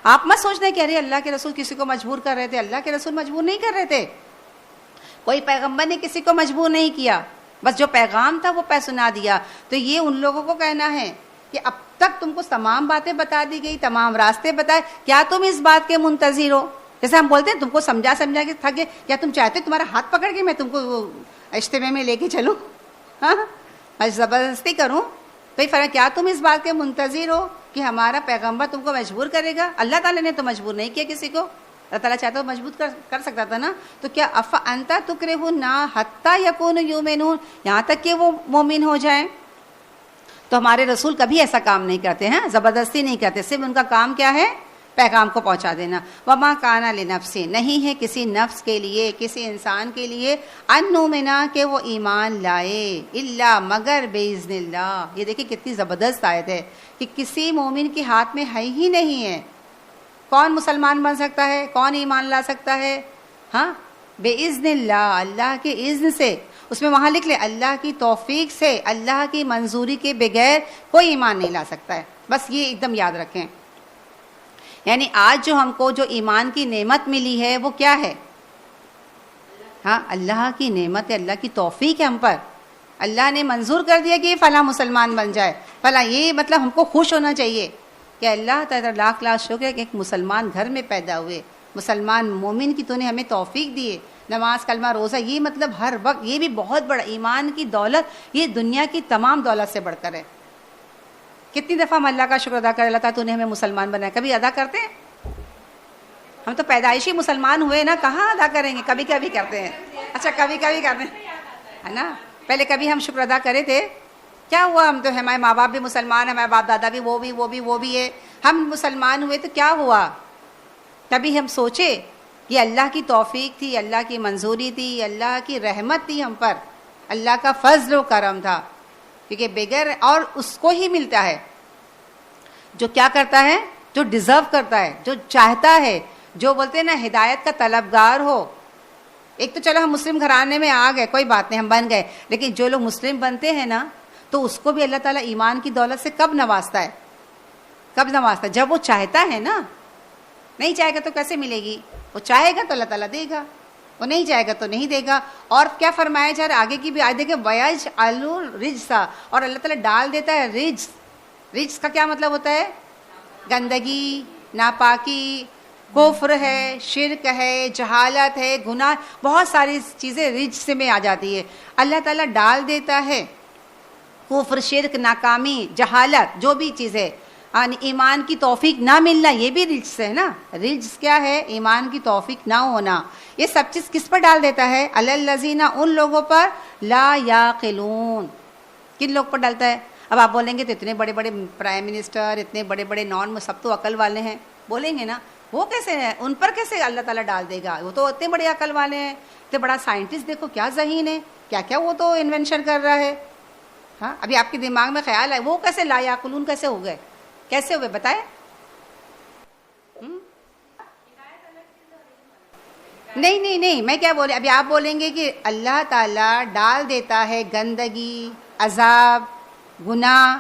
آپ مت سوچنا کہ ارے اللہ کے رسول کسی کو مجبور کر رہے تھے، اللہ کے رسول مجبور نہیں کر رہے تھے، کوئی پیغمبر نے کسی کو مجبور نہیں کیا، بس جو پیغام تھا وہ سنا دیا۔ تو یہ ان لوگوں کو کہنا ہے کہ اب تک تم کو تمام باتیں بتا دی گئی، تمام راستے بتائے، کیا تم اس بات کے منتظر ہو؟ جیسے ہم بولتے ہیں تم کو سمجھا کے تھک گئے، کیا تم چاہتے تمہارا ہاتھ پکڑ کے میں تم کو اجتماع میں لے کے چلوں، ہاں زبردستی کروں؟ تو کیا تم اس بات کے منتظر ہو کہ ہمارا پیغمبر تم کو مجبور کرے گا؟ اللہ تعالیٰ نے تو مجبور نہیں کیا کسی کو، اللہ تعالیٰ چاہتا تو مجبور کر سکتا تھا نا۔ تو کیا اف انت تکرہ الناس حتی یکونوا یؤمنون، یہاں تک کہ وہ مومن ہو جائیں؟ تو ہمارے رسول کبھی ایسا کام نہیں کرتے ہیں، زبردستی نہیں کرتے، صرف ان کا کام کیا ہے؟ پیغام کو پہنچا دینا۔ وما کان لنفس، نہیں ہے کسی نفس کے لیے، کسی انسان کے لیے، ان نؤمنا، کہ وہ ایمان لائے، الا مگر باذن اللہ۔ یہ دیکھیں کتنی زبردست آیت ہے کہ کسی مومن کے ہاتھ میں ہے ہی نہیں ہے، کون مسلمان بن سکتا ہے، کون ایمان لا سکتا ہے؟ ہاں باذن اللہ، اللہ کے اذن سے۔ اس میں وہاں لکھ لیں اللہ کی توفیق سے، اللہ کی منظوری کے بغیر کوئی ایمان نہیں لا سکتا ہے. بس یہ ایک دم یاد رکھیں. یعنی آج جو ہم کو جو ایمان کی نعمت ملی ہے وہ کیا ہے؟ ہاں اللہ کی نعمت ہے، اللہ کی توفیق ہے ہم پر. اللہ نے منظور کر دیا کہ یہ فلاں مسلمان بن جائے فلاں، یہ مطلب ہم کو خوش ہونا چاہیے کہ اللہ تعالیٰ لاکھ لاکھ شکر ہے کہ ایک مسلمان گھر میں پیدا ہوئے، مسلمان مومن کی تو نے ہمیں توفیق دی ہے. نماز کلمہ روزہ یہ مطلب ہر وقت، یہ بھی بہت بڑا ایمان کی دولت، یہ دنیا کی تمام دولت سے بڑھ کر ہے. کتنی دفعہ ہم اللہ کا شکر ادا کر اللہ تعالیٰ تو نے ہمیں مسلمان بنایا، کبھی ادا کرتے ہیں؟ ہم تو پیدائشی مسلمان ہوئے نا، کہاں ادا کریں گے؟ کبھی کبھی کرتے ہیں. اچھا کبھی کبھی کرتے ہیں ہے نا. پہلے کبھی ہم شکر ادا کرے تھے؟ کیا ہوا؟ ہم تو ہمارے ماں باپ بھی مسلمان، ہمارے باپ دادا بھی وہ بھی ہے، ہم مسلمان ہوئے تو کیا ہوا؟ کبھی ہم سوچے یہ اللہ کی توفیق تھی، اللہ کی منظوری تھی، اللہ کی رحمت تھی ہم پر، اللہ کا فضل و کرم تھا. کیونکہ بغیر اور اس کو ہی ملتا ہے جو کیا کرتا ہے، جو ڈیزرو کرتا ہے، جو چاہتا ہے، جو بولتے ہیں نا ہدایت کا طلبگار ہو. ایک تو چلو ہم مسلم گھرانے میں آ گئے، کوئی بات نہیں ہم بن گئے، لیکن جو لوگ مسلم بنتے ہیں نا تو اس کو بھی اللہ تعالیٰ ایمان کی دولت سے کب نوازتا ہے؟ کب نوازتا ہے؟ جب وہ چاہتا ہے نا. نہیں چاہے گا تو کیسے ملے گی؟ وہ چاہے گا تو اللہ تعالیٰ دے گا، وہ نہیں چاہے گا تو نہیں دے گا. اور کیا فرمایا جا رہا ہے آگے کی بھی آیت دیکھیں، وَيَجْعَلُ الرِّجْسَ، اور اللہ تعالیٰ ڈال دیتا ہے رجس. رجس کا کیا مطلب ہوتا ہے؟ گندگی، ناپاکی، کفر ہے، شرک ہے، جہالت ہے، گناہ، بہت ساری چیزیں رجس میں آ جاتی ہے. اللہ تعالیٰ ڈال دیتا ہے کفر، شرک، ناکامی، جہالت، جو بھی چیزیں، ایمان کی توفیق نہ ملنا یہ بھی رجس ہے نا. رجس کیا ہے؟ ایمان کی توفیق نہ ہونا. یہ سب چیز کس پر ڈال دیتا ہے؟ علی الذین، ان لوگوں پر، لا یعقلون، کن لوگ پر ڈالتا ہے؟ اب آپ بولیں گے تو اتنے بڑے بڑے پرائم منسٹر، اتنے بڑے بڑے سب تو عقل والے ہیں، بولیں گے نا وہ کیسے ہیں؟ ان پر کیسے اللہ تعالیٰ ڈال دے گا؟ وہ تو اتنے بڑے عقل والے ہیں، اتنے بڑا سائنٹسٹ، دیکھو کیا ذہین ہے، کیا کیا وہ تو انوینشن کر رہا ہے. ہاں ابھی آپ کے دماغ میں خیال ہے وہ کیسے لا یعقلون کیسے ہو گئے؟ کیسے ہوئے بتائیں؟ نہیں میں کیا بولے، ابھی آپ بولیں گے کہ اللہ تعالیٰ ڈال دیتا ہے گندگی، عذاب، گناہ،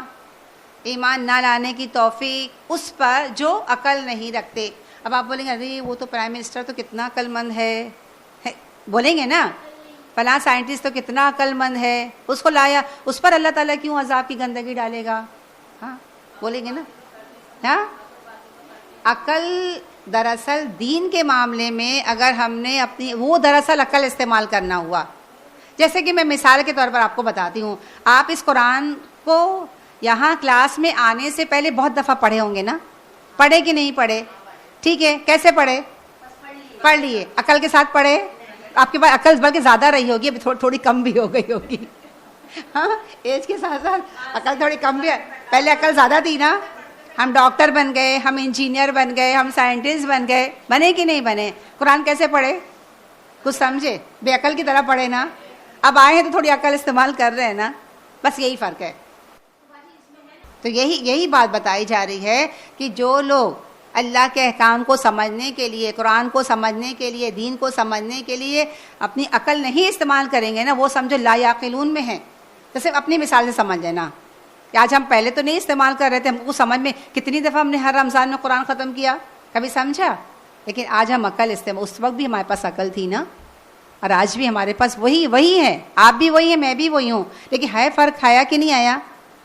ایمان نہ لانے کی توفیق اس پر جو عقل نہیں رکھتے. اب آپ بولیں گے ارے وہ تو پرائم منسٹر تو کتنا عقل مند ہے، بولیں گے نا فلاں سائنٹسٹ تو کتنا عقل مند ہے، اس کو لایا، اس پر اللہ تعالیٰ کیوں عذاب کی گندگی ڈالے گا؟ ہاں بولیں گے نا. ہاں عقل دراصل دین کے معاملے میں اگر ہم نے اپنی وہ دراصل عقل استعمال کرنا ہوا، جیسے کہ میں مثال کے طور پر آپ کو بتاتی ہوں، آپ اس قرآن کو یہاں کلاس میں آنے سے پہلے بہت دفعہ پڑھے ہوں گے نا، پڑھے کہ نہیں پڑھے؟ ٹھیک ہے، کیسے پڑھے؟ پڑھ لیے، عقل کے ساتھ پڑھے. آپ کے پاس عقل بلکہ زیادہ رہی ہوگی، ابھی تھوڑی کم بھی ہو گئی ہوگی. ہاں ایج کے ساتھ ساتھ عقل تھوڑی کم بھی ہے، پہلے عقل زیادہ تھی نا. ہم ڈاکٹر بن گئے، ہم انجینئر بن گئے، ہم سائنٹسٹ بن گئے، بنے کہ نہیں بنے؟ قرآن کیسے پڑھے؟ کچھ سمجھے؟ بے عقل کی طرح پڑھے نا. اب آئے ہیں تو تھوڑی عقل استعمال کر رہے ہیں نا، بس یہی فرق ہے. تو یہی بات بتائی جا رہی ہے کہ جو لوگ اللہ کے احکام کو سمجھنے کے لیے، قرآن کو سمجھنے کے لیے، دین کو سمجھنے کے لیے اپنی عقل نہیں استعمال کریں گے نا، وہ سمجھو لا یعقلون میں ہیں. تو صرف اپنی مثال سے سمجھ لینا. آج ہم پہلے تو نہیں استعمال کر رہے تھے، ہم کو سمجھ میں کتنی دفعہ ہم نے ہر رمضان میں قرآن ختم کیا، کبھی سمجھا؟ لیکن آج ہم عقل استعمال، اس وقت بھی ہمارے پاس عقل تھی نا، اور آج بھی ہمارے پاس وہی ہے. آپ بھی وہی ہیں، میں بھی وہی ہوں، لیکن ہے فرق آیا کہ نہیں آیا؟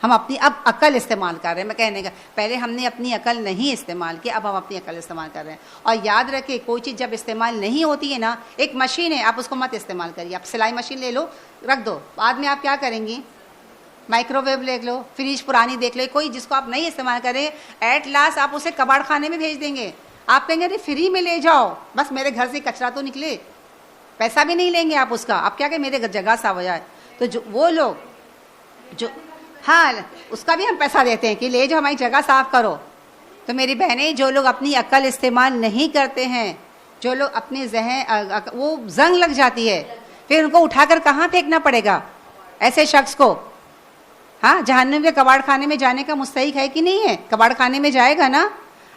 ہم اپنی اب عقل استعمال کر رہے ہیں. میں کہنے کا پہلے ہم نے اپنی عقل نہیں استعمال کی، اب ہم اپنی عقل استعمال کر رہے ہیں. اور یاد رکھیں کوئی چیز جب استعمال نہیں ہوتی ہے نا، ایک مشین ہے، آپ اس کو مت استعمال کریے. آپ سلائی مشین لے لو، رکھ دو، بعد میں آپ کیا کریں گی؟ مائکرو ویو دیکھ لو، فریج پرانی دیکھ لو، کوئی جس کو آپ نہیں استعمال کریں، ایٹ لاسٹ آپ اسے کباڑ خانے میں بھیج دیں گے. آپ کہیں گے ارے فری میں لے جاؤ، بس میرے گھر سے کچرا تو نکلے، پیسہ بھی نہیں لیں گے آپ اس کا. آپ کیا کہ میرے جگہ صاف ہو جائے. تو جو وہ لوگ جو ہاں اس کا بھی ہم پیسہ دیتے ہیں کہ لے جاؤ ہماری جگہ صاف کرو. تو میری بہنیں، جو لوگ اپنی عقل استعمال نہیں کرتے ہیں، جو لوگ اپنے ذہن وہ زنگ لگ جاتی ہے، پھر ان کو اٹھا کر کہاں پھینکنا پڑے گا ایسے شخص کو؟ ہاں جہنم کے کباڑ خانے میں جانے کا مستحق ہے کہ نہیں ہے؟ کباڑ خانے میں جائے گا نا،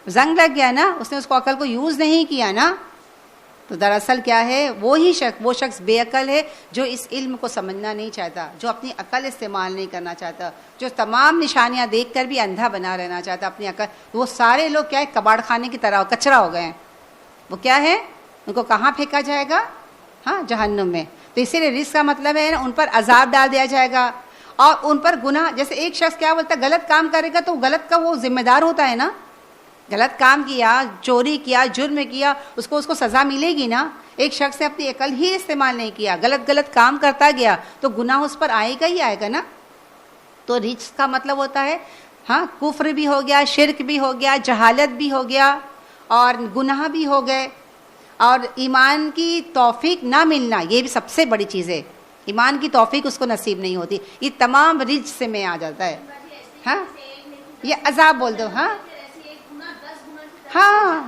زنگ لگ گیا نا، اس نے اس کو عقل کو یوز نہیں کیا نا. تو دراصل کیا ہے، وہ شخص بے عقل ہے جو اس علم کو سمجھنا نہیں چاہتا، جو اپنی عقل استعمال نہیں کرنا چاہتا، جو تمام نشانیاں دیکھ کر بھی اندھا بنا رہنا چاہتا اپنی عقل. وہ سارے لوگ کیا ہے، کباڑ خانے کی طرح کچرا ہو گئے ہیں. وہ کیا ہے، ان کو کہاں پھینکا جائے گا؟ ہاں، جہنم میں. تو اسی لیے رزق کا مطلب ہے ان پر عذاب ڈال دیا جائے گا، اور ان پر گناہ. جیسے ایک شخص کیا بولتا ہے، غلط کام کرے گا تو غلط کا وہ ذمہ دار ہوتا ہے نا. غلط کام کیا، چوری کیا، جرم کیا، اس کو سزا ملے گی نا. ایک شخص نے اپنی عقل ہی استعمال نہیں کیا، غلط کام کرتا گیا تو گناہ اس پر آئے گا ہی آئے گا نا. تو رجس کا مطلب ہوتا ہے ہاں، کفر بھی ہو گیا، شرک بھی ہو گیا، جہالت بھی ہو گیا، اور گناہ بھی ہو گئے، اور ایمان کی توفیق نہ ملنا، یہ بھی سب سے بڑی چیز ہے. ایمان کی توفیق اس کو نصیب نہیں ہوتی. یہ تمام رجس سے میں آ جاتا ہے. ہاں، یہ عذاب بول دو. ہاں ہاں،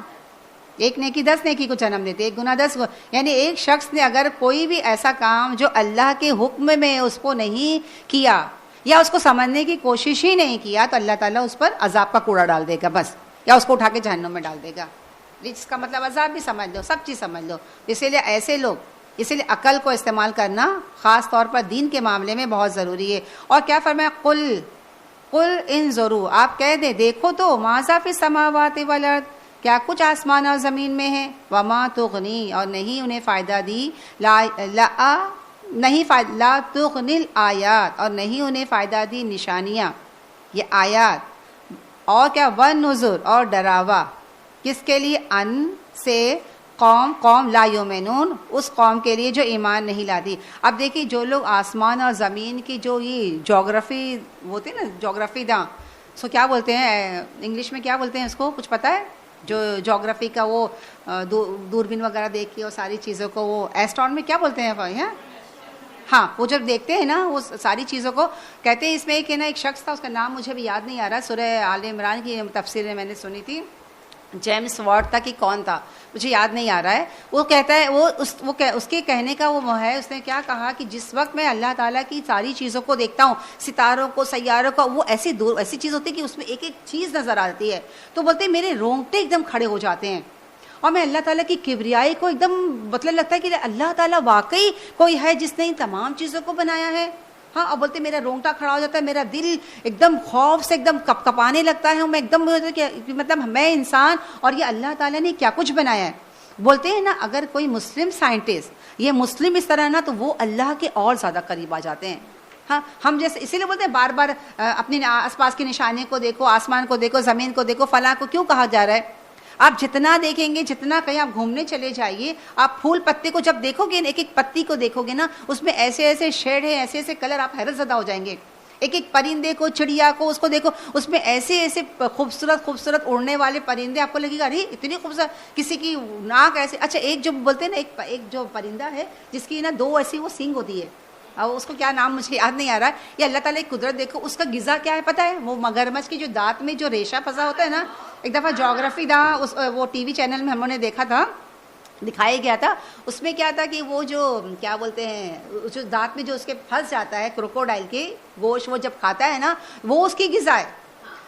ایک نیکی 10 نیکی کو جنم دیتے، ایک گناہ 10 کو. یعنی ایک شخص نے اگر کوئی بھی ایسا کام جو اللہ کے حکم میں اس کو نہیں کیا، یا اس کو سمجھنے کی کوشش ہی نہیں کیا، تو اللہ تعالیٰ اس پر عذاب کا کوڑا ڈال دے گا بس، یا اس کو اٹھا کے جہنم میں ڈال دے گا. جس کا مطلب عذاب بھی سمجھ لو، سب چیز سمجھ لو. اسی لیے ایسے لوگ، اسی لیے عقل کو استعمال کرنا خاص طور پر دین کے معاملے میں بہت ضروری ہے. اور کیا فرمایا، قل انظروا، آپ کہہ دیں دیکھو تو، ماذا فی السماوات والارض، کیا کچھ آسمان اور زمین میں ہے، وما تغنی، اور نہیں انہیں فائدہ دی، لا تغنی الآیات، اور نہیں انہیں فائدہ دی نشانیاں، یہ آیات. اور کیا، والنذر، اور ڈراوا، کس کے لیے، ان سے قوم لا یؤمنون، اس قوم کے لیے جو ایمان نہیں لاتی. اب دیکھیے، جو لوگ آسمان اور زمین کی جو یہ جغرافی ہوتے ہیں نا، جغرافی داں، سو کیا بولتے ہیں انگلش میں، کیا بولتے ہیں اس کو، کچھ پتہ ہے؟ جو جغرافی کا وہ دوربین وغیرہ دیکھ کے اور ساری چیزوں کو، وہ ایسٹرون میں کیا بولتے ہیں بھائی؟ ہاں، وہ جب دیکھتے ہیں نا وہ ساری چیزوں کو، کہتے ہیں اس میں ایک ہے نا، ایک شخص تھا، اس کا نام مجھے بھی یاد نہیں آ رہا، سورہ آل عمران کی تفسیر میں نے سنی تھی، جیمس واٹ تھا کہ کون تھا، مجھے یاد نہیں آ رہا ہے. وہ کہتا ہے، اس کے کہنے کا وہ ہے، اس نے کیا کہا کہ جس وقت میں اللہ تعالیٰ کی ساری چیزوں کو دیکھتا ہوں، ستاروں کو، سیاروں کو، وہ ایسی چیز ہوتی ہے کہ اس میں ایک ایک چیز نظر آتی ہے، تو بولتے ہیں میرے رونگٹے ایک دم کھڑے ہو جاتے ہیں، اور میں اللہ تعالیٰ کی کبریائی کو ایک دم مطلب لگتا ہے کہ اللہ تعالیٰ واقعی کوئی ہے جس نے ان تمام چیزوں کو بنایا ہے. ہاں، اور بولتے میرا رونگٹا کھڑا ہو جاتا ہے، میرا دل ایک دم خوف سے ایک دم کپانے لگتا ہے، میں ایک دم مطلب میں انسان اور یہ اللہ تعالیٰ نے کیا کچھ بنایا ہے. بولتے ہیں نا، اگر کوئی مسلم سائنٹسٹ یہ مسلم اس طرح نا، تو وہ اللہ کے اور زیادہ قریب آ جاتے ہیں. ہاں، ہم جیسے اسی لیے بولتے ہیں بار بار اپنے آس پاس کی نشانی کو دیکھو، آسمان کو دیکھو، زمین کو دیکھو، فلاں کو کیوں کہا جا رہا ہے. آپ جتنا دیکھیں گے، جتنا کہیں آپ گھومنے چلے جائیے، آپ پھول پتے کو جب دیکھو گے، ایک ایک پتی کو دیکھو گے نا، اس میں ایسے ایسے شیڈ ہیں، ایسے ایسے کلر، آپ حیرت زدہ ہو جائیں گے. ایک ایک پرندے کو، چڑیا کو، اس کو دیکھو، اس میں ایسے ایسے خوبصورت اڑنے والے پرندے، آپ کو لگے گا ارے اتنی خوبصورت، کسی کی ناک ایسے. اچھا، ایک جو بولتے ہیں نا، ایک جو پرندہ ہے جس کی نا 2 ایسی وہ سینگ ہوتی ہے، اور اس کو کیا نام مجھے یاد نہیں آ رہا ہے. یہ اللہ تعالیٰ کی قدرت دیکھو، اس کا غذا کیا ہے پتہ ہے؟ وہ مگرمچھ کی جو دانت میں جو ریشہ پھنسا ہوتا ہے نا. ایک دفعہ جغرافی دا وہ ٹی وی چینل میں ہم نے دیکھا تھا، دکھایا گیا تھا، اس میں کیا تھا کہ وہ جو کیا بولتے ہیں، جو دانت میں جو اس کے پھنس جاتا ہے کروکوڈائل کے گوشت، وہ جب کھاتا ہے نا، وہ اس کی غذا ہے.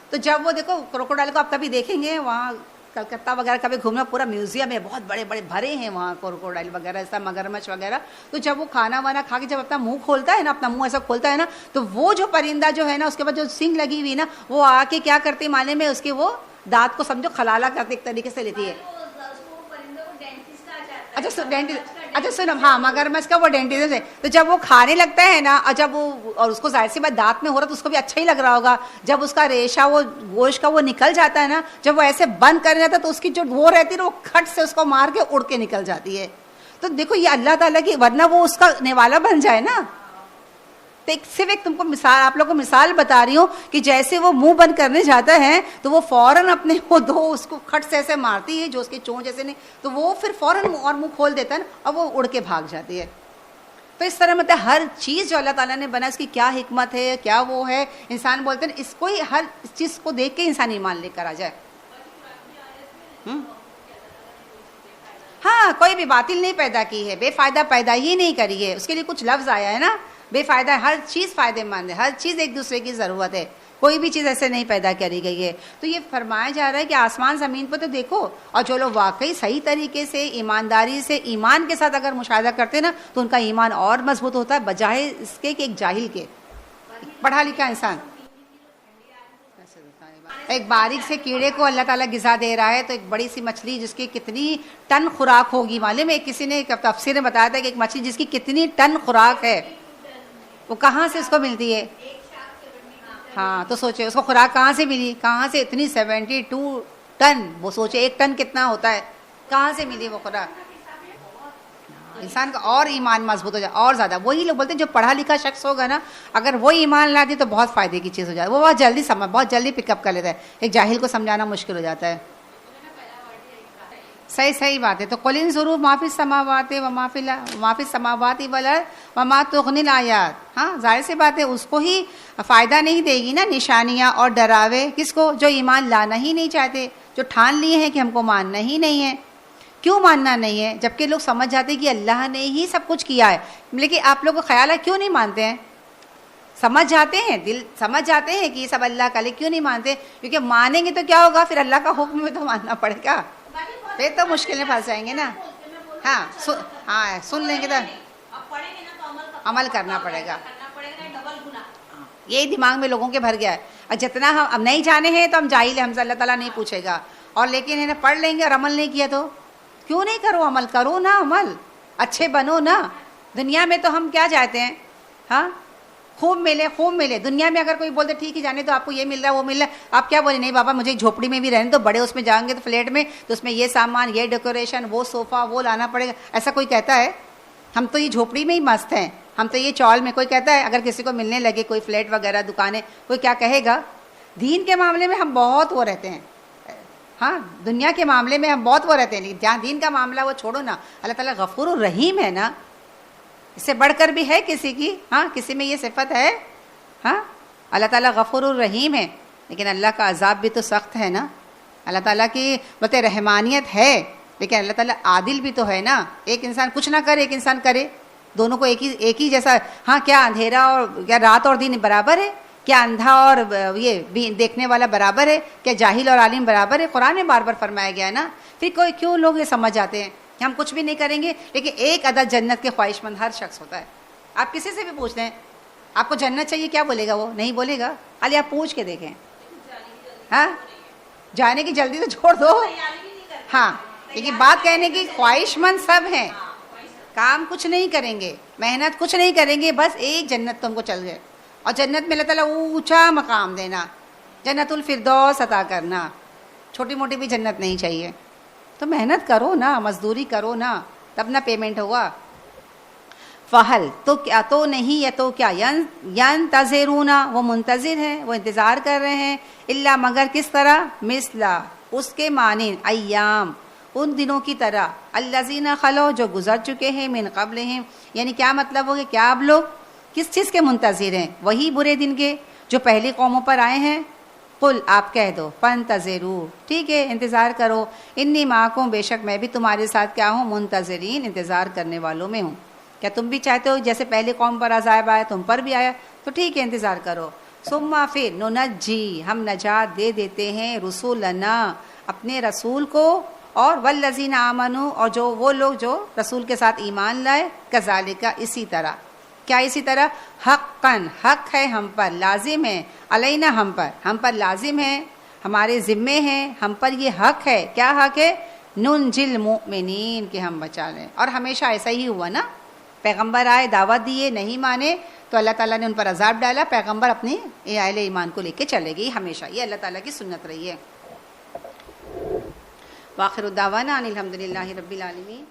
تو جب وہ دیکھو کروکوڈائل کو آپ کبھی دیکھیں گے وہاں کلکتہ وغیرہ کبھی گھومنا، پورا میوزیم ہے، بہت بڑے بڑے بھرے ہیں وہاں کروکوڈائل وغیرہ، ایسا مگرمچھ وغیرہ. تو جب وہ کھانا وانا کھا کے جب اپنا منہ کھولتا ہے نا، اپنا منہ ایسا کھولتا ہے نا، تو وہ جو پرندہ جو ہے نا، اس کے بعد جو سینگ لگی ہوئی نا، وہ آ کے کیا کرتی معنی میں اس کے وہ دانت کو سمجھو خلالہ کرتے ایک طریقے سے لیتی ہے. اچھا سنو، ہاں، مگرمچھ کا وہ ڈینٹسٹ ہے. تو جب وہ کھانے لگتا ہے نا، اور جب وہ، اور اس کو ظاہر سی بات دانت میں ہو رہا تو اس کو بھی اچھا ہی لگ رہا ہوگا، جب اس کا ریشہ وہ گوشت کا وہ نکل جاتا ہے نا، جب وہ ایسے بند کر جاتا ہے تو اس کی جو وہ رہتی ہے نا، وہ کھٹ سے اس کو مار کے اڑ کے نکل جاتی ہے. تو دیکھو یہ اللہ تعالیٰ کی، ورنہ وہ اس کا نوالا بن جائے نا. تو صرف ایک تم کو مثال، آپ لوگوں کو مثال بتا رہی ہوں کہ جیسے وہ منہ بند کرنے جاتا ہے تو وہ فوراً اپنے وہ 2 اس کو کھٹ سے ایسے مارتی ہے جو اس کے چونچ جیسے نہیں، تو وہ پھر فوراً اور منہ کھول دیتا ہے نا، اور وہ اڑ کے بھاگ جاتی ہے. تو اس طرح مطلب ہر چیز جو اللہ تعالیٰ نے بنا، اس کی کیا حکمت ہے، کیا وہ ہے. انسان بولتے ہیں اس کو ہی، ہر چیز کو دیکھ کے انسان ایمان لے کر آ جائے. ہاں، کوئی بھی باطل نہیں پیدا کی ہے، بے فائدہ پیدا ہی نہیں کری ہے. اس کے لیے کچھ لفظ آیا ہے نا، بے فائدہ، ہر چیز فائدہ مند ہے، ہر چیز ایک دوسرے کی ضرورت ہے. کوئی بھی چیز ایسے نہیں پیدا کری گئی ہے. تو یہ فرمایا جا رہا ہے کہ آسمان زمین پہ تو دیکھو, اور جو لوگ واقعی صحیح طریقے سے ایمانداری سے ایمان کے ساتھ اگر مشاہدہ کرتے نا تو ان کا ایمان اور مضبوط ہوتا ہے بجائے اس کے کہ ایک جاہل کے. پڑھا لکھا انسان ایک باریک سے کیڑے کو اللہ تعالیٰ غذا دے رہا ہے, تو ایک بڑی سی مچھلی جس کی کتنی ٹن خوراک ہوگی, معلوم ہے کسی نے تفسیر میں بتایا تھا کہ ایک مچھلی جس کی کتنی ٹن خوراک ہے وہ کہاں سے اس کو ملتی ہے. ہاں تو سوچے اس کو خوراک کہاں سے ملی, کہاں سے اتنی 72 ٹن, وہ سوچے ایک ٹن کتنا ہوتا ہے, کہاں سے ملی وہ خوراک. انسان کا اور ایمان مضبوط ہو جائے اور زیادہ. وہی لوگ بولتے ہیں جو پڑھا لکھا شخص ہوگا نا, اگر وہ ایمان لا دی تو بہت فائدے کی چیز ہو جائے, وہ بہت جلدی پک اپ کر لیتا ہے. ایک جاہل کو سمجھانا مشکل ہو جاتا ہے. صحیح بات ہے. تو قل انظروا ما فی السماوات وما فی السماوات والارض وما تغنی الآیات. ہاں ظاہر سی بات ہے اس کو ہی فائدہ نہیں دے گی نا نشانیاں اور ڈراوے. کس کو؟ جو ایمان لانا ہی نہیں چاہتے, جو ٹھان لیے ہیں کہ ہم کو ماننا ہی نہیں ہے. کیوں ماننا نہیں ہے جبکہ لوگ سمجھ جاتے کہ اللہ نے ہی سب کچھ کیا ہے, لیکن آپ لوگ کو خیال ہے کیوں نہیں مانتے ہیں؟ سمجھ جاتے ہیں, دل سمجھ جاتے ہیں کہ یہ سب اللہ کا, لیکن کیوں نہیں مانتے؟ کیونکہ مانیں گے تو کیا ہوگا, پھر اللہ کا حکم بھی تو ماننا پڑے گا, پھر تو مشکل میں پھنس جائیں گے نا. ہاں سن لیں گے تو عمل کرنا پڑے گا. یہی دماغ میں لوگوں کے بھر گیا ہے. اور جتنا ہم اب نہیں جانے ہیں تو ہم جاہل ہیں, ہم سے اللہ تعالیٰ نہیں پوچھے گا. اور لیکن انہیں پڑھ لیں گے اور عمل نہیں کیا تو کیوں نہیں کرو عمل, کرو نا عمل, اچھے بنو نا. دنیا میں تو ہم کیا چاہتے ہیں, ہاں خوب ملے. دنیا میں اگر کوئی بولتے ٹھیک ہے جانے تو آپ کو یہ مل رہا ہے وہ مل رہا ہے, آپ کیا بولے, نہیں بابا مجھے ایک جھوپڑی میں بھی رہنے تو, بڑے اس میں جائیں گے تو فلیٹ میں تو اس میں یہ سامان, یہ ڈیکوریشن, وہ صوفہ, وہ لانا پڑے گا. ایسا کوئی کہتا ہے؟ ہم تو یہ جھوپڑی میں ہی مست ہیں, ہم تو یہ چال میں. کوئی کہتا ہے اگر کسی کو ملنے لگے کوئی فلیٹ وغیرہ دکانیں, کوئی کیا کہے گا؟ دین کے معاملے میں ہم بہت وہ رہتے ہیں, ہاں دنیا کے معاملے میں ہم بہت وہ رہتے ہیں, لیکن جہاں دین کا معاملہ وہ چھوڑو نا. اللہ تعالیٰ غفور الرحیم ہے نا, اس سے بڑھ کر بھی ہے کسی کی؟ ہاں کسی میں یہ صفت ہے؟ ہاں اللہ تعالیٰ غفور الرحیم ہے, لیکن اللہ کا عذاب بھی تو سخت ہے نا. اللہ تعالیٰ کی بولتے رحمانیت ہے, لیکن اللہ تعالیٰ عادل بھی تو ہے نا. ایک انسان کچھ نہ کرے, ایک انسان کرے, دونوں کو ایک ہی جیسا. ہاں کیا اندھیرا اور کیا رات اور دن برابر ہے؟ کیا اندھا اور یہ دیکھنے والا برابر ہے؟ کیا جاہل اور عالم برابر ہے؟ قرآن میں بار بار فرمایا گیا ہے نا. پھر کوئی کیوں لوگ یہ سمجھ جاتے ہیں کہ ہم کچھ بھی نہیں کریں گے, لیکن ایک عدد جنت کے خواہش مند ہر شخص ہوتا ہے. آپ کسی سے بھی پوچھ لیں آپ کو جنت چاہیے, کیا بولے گا؟ وہ نہیں بولے گا. خالی آپ پوچھ کے دیکھیں. ہاں جانے کی جلدی تو چھوڑ دو, ہاں لیکن بات کہنے کی خواہش مند سب ہیں, کام کچھ نہیں کریں گے, محنت کچھ نہیں کریں گے, بس ایک جنت تم کو چل جائے. اور جنت میں اللہ تعالیٰ اونچا مقام دینا, جنت الفردوس عطا کرنا. چھوٹی موٹی بھی جنت نہیں چاہیے. تو محنت کرو نا, مزدوری کرو نا, تب نہ پیمنٹ ہوگا. فہل تو کیا, تو نہیں یا تو کیا, ینتظرون وہ منتظر ہیں, وہ انتظار کر رہے ہیں, الا مگر کس طرح, مثلا اس کے مانند, ایام ان دنوں کی طرح, الذین خلو جو گزر چکے ہیں, من قبلہم یعنی کیا مطلب ہو گیا, کیا آپ لوگ کس چیز کے منتظر ہیں؟ وہی برے دن کے جو پہلی قوموں پر آئے ہیں. قل آپ کہہ دو, فانتظروا ٹھیک ہے انتظار کرو, انی معکم بے شک میں بھی تمہارے ساتھ کیا ہوں, منتظرین انتظار کرنے والوں میں ہوں. کیا تم بھی چاہتے ہو جیسے پہلی قوم پر عذاب آیا تم پر بھی آیا, تو ٹھیک ہے انتظار کرو. ثم پھر ننجی ہم نجات دے دیتے ہیں, رسولنا اپنے رسول کو, اور والذین آمنوا اور جو وہ لوگ جو رسول کے ساتھ ایمان لائے, کذالک اسی طرح. کیا اسی طرح, حقاً حق ہے ہم پر, لازم ہے, علینا ہم پر لازم ہے, ہمارے ذمے ہیں, ہم پر یہ حق ہے. کیا حق ہے؟ ننجل المؤمنین کہ ہم بچا لیں. اور ہمیشہ ایسا ہی ہوا نا, پیغمبر آئے دعوت دیے, نہیں مانے تو اللہ تعالیٰ نے ان پر عذاب ڈالا, پیغمبر اپنے اہل ایمان کو لے کے چلے گئی ہمیشہ. یہ اللہ تعالیٰ کی سنت رہی ہے. وآخر الدعوانا ان الحمد للہ رب العالمین.